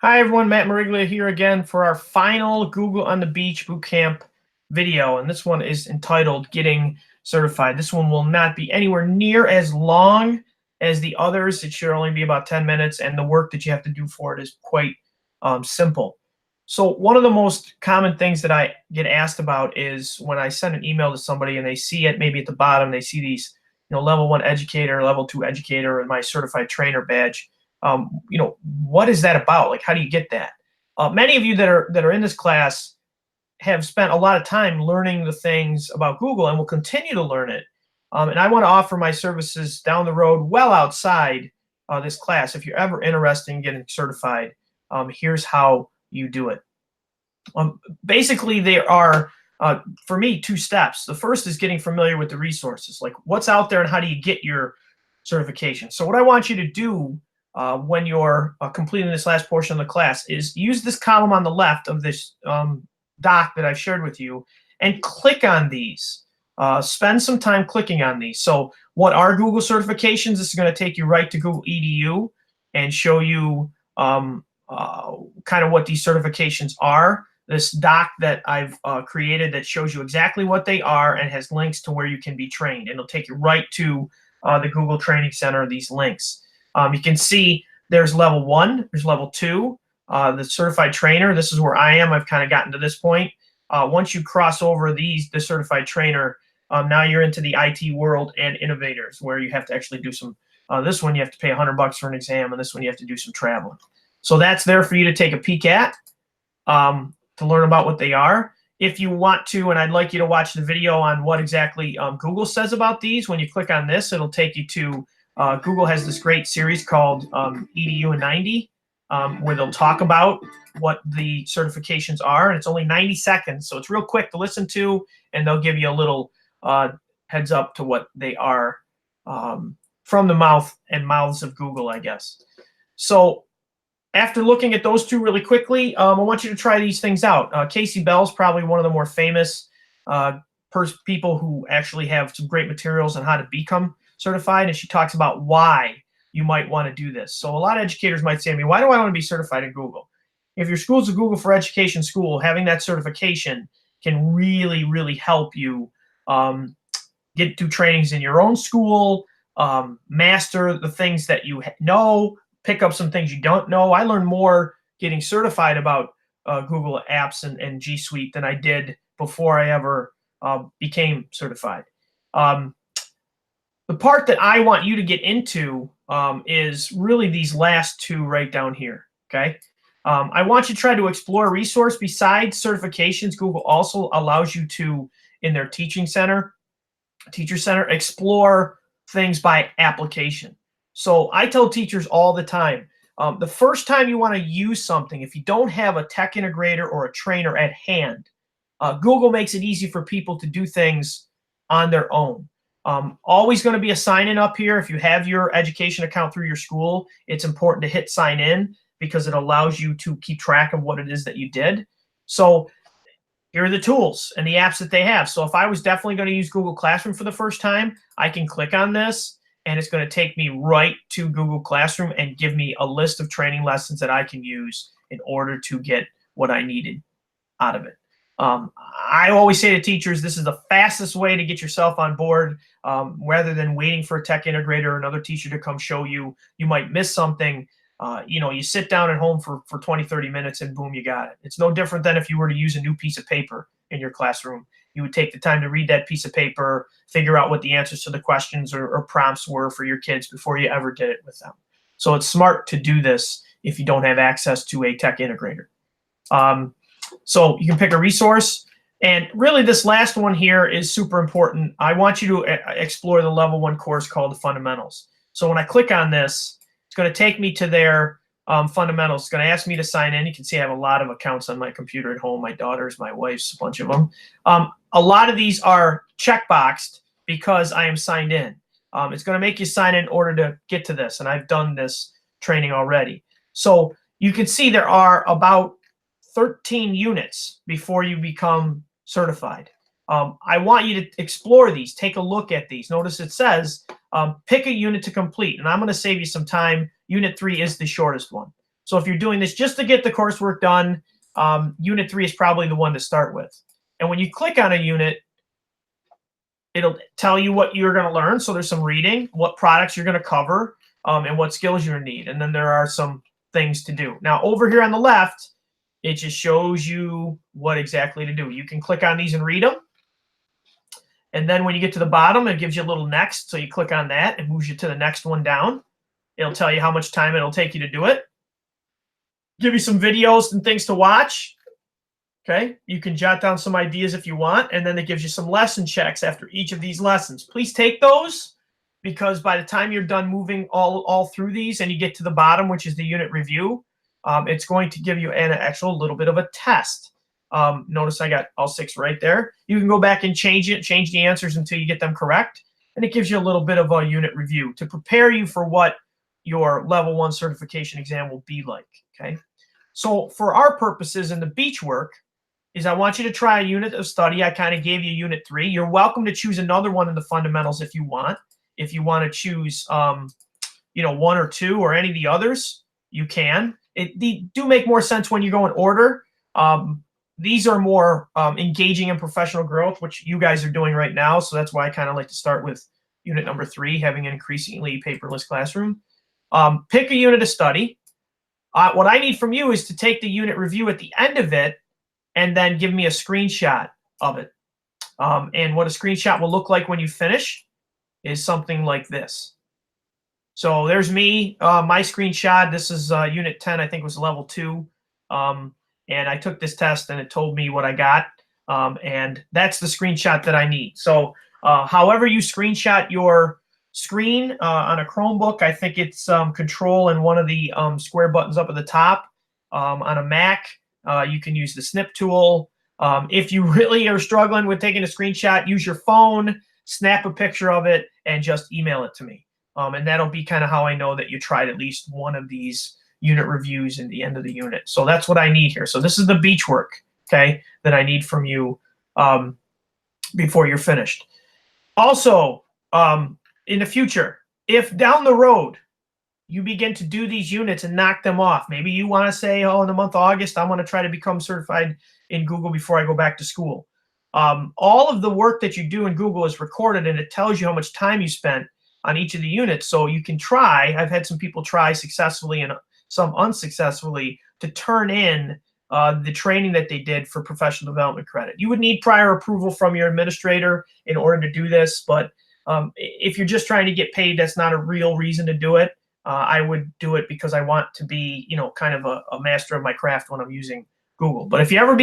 Hi everyone, Matt Mariglia here again for our final Google on the Beach Bootcamp video, and this one is entitled Getting Certified. This one will not be anywhere near as long as the others. It should only be about 10 minutes, and the work that you have to do for it is quite simple. So one of the most common things that I get asked about is when I send an email to somebody and they see it maybe at the bottom, they see these, level 1 educator, level 2 educator, and my certified trainer badge. What is that about? Like, how do you get that? Many of you that are in this class have spent a lot of time learning the things about Google and will continue to learn it. And I want to offer my services down the road, well outside this class. If you're ever interested in getting certified, here's how you do it. Basically, there are, for me, two steps. The first is getting familiar with the resources, like what's out there and how do you get your certification. So what I want you to do when you're completing this last portion of the class is use this column on the left of this doc that I've shared with you and click on these. Spend some time clicking on these. So what are Google certifications? This is going to take you right to Google EDU and show you kind of what these certifications are. This doc that I've created that shows you exactly what they are and has links to where you can be trained. And it'll take you right to the Google Training Center, these links. You can see there's level 1, there's level 2, the certified trainer. This is where I am. I've kind of gotten to this point. Once you cross over the certified trainer, now you're into the IT world and innovators, where you have to actually do some, this one you have to pay $100 for an exam, and this one you have to do some traveling. So that's there for you to take a peek at, to learn about what they are. If you want to, and I'd like you to watch the video on what exactly Google says about these, when you click on this, it'll take you to Google has this great series called EDU in 90, where they'll talk about what the certifications are, and it's only 90 seconds, so it's real quick to listen to, and they'll give you a little heads up to what they are from the mouths of Google, I guess. So after looking at those two really quickly, I want you to try these things out. Casey Bell's probably one of the more famous people who actually have some great materials on how to become certified, and she talks about why you might want to do this. So a lot of educators might say to me, why do I want to be certified in Google? If your school's a Google for Education school, having that certification can really, really help you get through trainings in your own school, master the things that you know, pick up some things you don't know. I learned more getting certified about Google Apps and G Suite than I did before I ever became certified. The part that I want you to get into is really these last two right down here, okay? I want you to try to explore a resource. Besides certifications, Google also allows you to, in their teacher center, explore things by application. So I tell teachers all the time, the first time you want to use something, if you don't have a tech integrator or a trainer at hand, Google makes it easy for people to do things on their own. Always going to be a sign-in up here. If you have your education account through your school, it's important to hit sign in because it allows you to keep track of what it is that you did. So here are the tools and the apps that they have. So if I was definitely going to use Google Classroom for the first time, I can click on this and it's going to take me right to Google Classroom and give me a list of training lessons that I can use in order to get what I needed out of it. I always say to teachers, this is the fastest way to get yourself on board, rather than waiting for a tech integrator or another teacher to come show you. You might miss something. You sit down at home for 20, 30 minutes and boom, you got it. It's no different than if you were to use a new piece of paper in your classroom. You would take the time to read that piece of paper, figure out what the answers to the questions or prompts were for your kids before you ever did it with them. So it's smart to do this if you don't have access to a tech integrator. So you can pick a resource. And really this last one here is super important. I want you to explore the level 1 course called the Fundamentals. So when I click on this, it's going to take me to their fundamentals. It's going to ask me to sign in. You can see I have a lot of accounts on my computer at home, my daughter's, my wife's, a bunch of them. A lot of these are checkboxed because I am signed in. It's going to make you sign in order to get to this, and I've done this training already. So you can see there are about 13 units before you become certified. I want you to explore these, take a look at these. Notice it says pick a unit to complete, and I'm going to save you some time. Unit 3 is the shortest one. So if you're doing this just to get the coursework done, Unit 3 is probably the one to start with. And when you click on a unit, it'll tell you what you're going to learn. So there's some reading, what products you're going to cover, and what skills you're going to need. And then there are some things to do. Now, over here on the left, it just shows you what exactly to do. You can click on these and read them. And then when you get to the bottom, it gives you a little next. So you click on that and moves you to the next one down. It'll tell you how much time it'll take you to do it. Give you some videos and things to watch. Okay, you can jot down some ideas if you want, and then it gives you some lesson checks after each of these lessons. Please take those, because by the time you're done moving all through these and you get to the bottom, which is the unit review, it's going to give you an actual little bit of a test. Notice I got all 6 right there. You can go back and change the answers until you get them correct, and it gives you a little bit of a unit review to prepare you for what your level 1 certification exam will be like. Okay, so for our purposes in the beach work, is I want you to try a unit of study. I kind of gave you Unit 3. You're welcome to choose another one in the fundamentals if you want. If you want to choose, 1 or 2 or any of the others, you can. They do make more sense when you go in order. These are more engaging in professional growth, which you guys are doing right now. So that's why I kind of like to start with unit number 3, having an increasingly paperless classroom. Pick a unit of study. What I need from you is to take the unit review at the end of it and then give me a screenshot of it. And what a screenshot will look like when you finish is something like this. So there's me, my screenshot. This is Unit 10, I think was level 2. And I took this test and it told me what I got. And that's the screenshot that I need. So however you screenshot your screen on a Chromebook, I think it's Control and one of the square buttons up at the top. On a Mac, you can use the snip tool. If you really are struggling with taking a screenshot, use your phone, snap a picture of it, and just email it to me. And that'll be kind of how I know that you tried at least one of these unit reviews in the end of the unit. So that's what I need here. So this is the beach work, okay, that I need from you before you're finished. Also, in the future, if down the road you begin to do these units and knock them off, maybe you want to say, oh, in the month of August, I want to try to become certified in Google before I go back to school. All of the work that you do in Google is recorded, and it tells you how much time you spent on each of the units. So you can try, I've had some people try successfully and some unsuccessfully to turn in the training that they did for professional development credit. You would need prior approval from your administrator in order to do this, but if you're just trying to get paid, that's not a real reason to do it. I would do it because I want to be, kind of a master of my craft when I'm using Google. But if you ever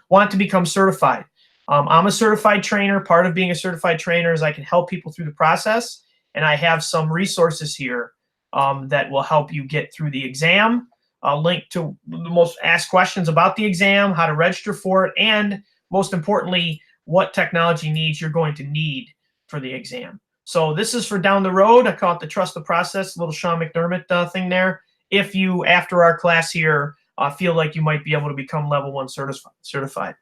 want to become certified, I'm a certified trainer. Part of being a certified trainer is I can help people through the process, and I have some resources here that will help you get through the exam. I'll link to the most asked questions about the exam, how to register for it, and most importantly, what technology needs you're going to need for the exam. So this is for down the road. I call it the trust the process, little Sean McDermott thing there. If you, after our class here, feel like you might be able to become level 1 certified.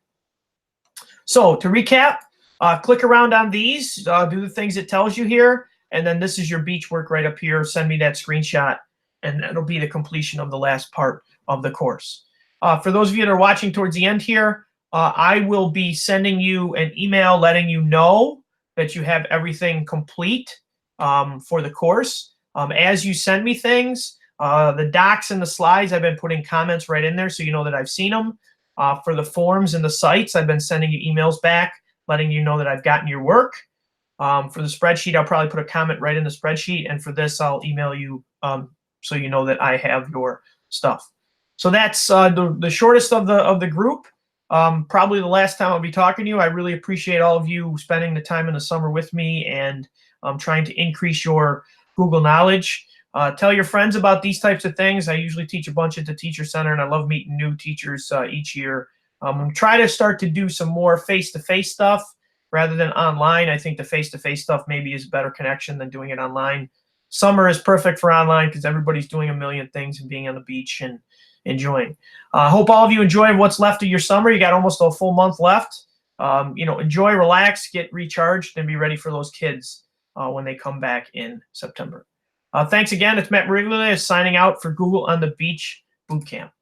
So to recap, click around on these, do the things it tells you here, and then this is your beach work right up here. Send me that screenshot, and it'll be the completion of the last part of the course. For those of you that are watching towards the end here, I will be sending you an email letting you know that you have everything complete for the course. As you send me things, the docs and the slides, I've been putting comments right in there so you know that I've seen them. For the forms and the sites, I've been sending you emails back letting you know that I've gotten your work. For the spreadsheet, I'll probably put a comment right in the spreadsheet, and for this, I'll email you so you know that I have your stuff. So that's the shortest of the group. Probably the last time I'll be talking to you. I really appreciate all of you spending the time in the summer with me and trying to increase your Google knowledge. Tell your friends about these types of things. I usually teach a bunch at the Teacher Center, and I love meeting new teachers each year. Try to start to do some more face-to-face stuff rather than online. I think the face-to-face stuff maybe is a better connection than doing it online. Summer is perfect for online because everybody's doing a million things and being on the beach and enjoying. Hope all of you enjoy what's left of your summer. You got almost a full month left. Enjoy, relax, get recharged, and be ready for those kids when they come back in September. Thanks again. It's Matt Mariglio signing out for Google on the Beach bootcamp.